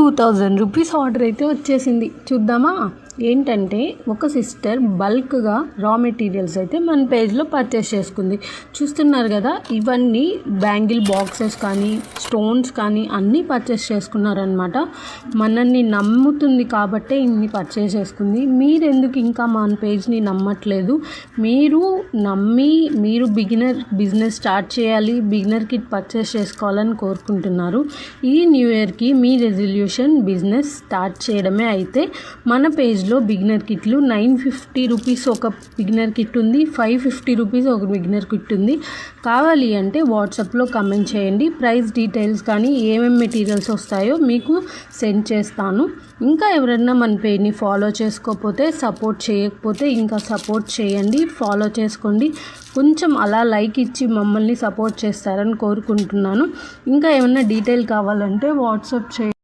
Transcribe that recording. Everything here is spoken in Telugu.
2000 రూపీస్ ఆర్డర్ అయితే వచ్చేసింది. చూద్దామా? ఏంటంటే ఒక సిస్టర్ బల్క్గా రా మెటీరియల్స్ అయితే మన పేజ్లో పర్చేస్ చేసుకుంది. చూస్తున్నారు కదా, ఇవన్నీ బ్యాంగిల్ బాక్సెస్ కానీ స్టోన్స్ కానీ అన్నీ పర్చేస్ చేసుకున్నారనమాట. మనల్ని నమ్ముతుంది కాబట్టే ఇన్ని పర్చేస్ చేసుకుంది. మీరు ఎందుకు ఇంకా మన పేజ్ని నమ్మట్లేదు? మీరు నమ్మి మీరు బిజినెస్ స్టార్ట్ చేయాలి, బిగినర్ కిట్ పర్చేస్ చేసుకోవాలని కోరుకుంటున్నారు. ఈ న్యూ ఇయర్కి మీ రెజల్యూషన్ బిజినెస్ స్టార్ట్ చేయడమే అయితే మన పేజ్లో బిగినర్ కిట్లు 950 రూపీస్ ఒక బిగినర్ కిట్ ఉంది, 550 రూపీస్ ఒక బిగినర్ కిట్ ఉంది. కావాలి అంటే వాట్సాప్లో కమెంట్ చేయండి. ప్రైస్ డీటెయిల్స్ కానీ ఏమేమి మెటీరియల్స్ వస్తాయో మీకు సెండ్ చేస్తాను. ఇంకా ఎవరైనా మన పేజ్ని ఫాలో చేసుకోకపోతే, సపోర్ట్ చేయకపోతే ఇంకా సపోర్ట్ చేయండి, ఫాలో చేసుకోండి. కొంచెం అలా లైక్ ఇచ్చి మమ్మల్ని సపోర్ట్ చేస్తారని కోరుకుంటున్నాను. ఇంకా ఏమైనా డీటెయిల్ కావాలంటే వాట్సాప్ చేయండి.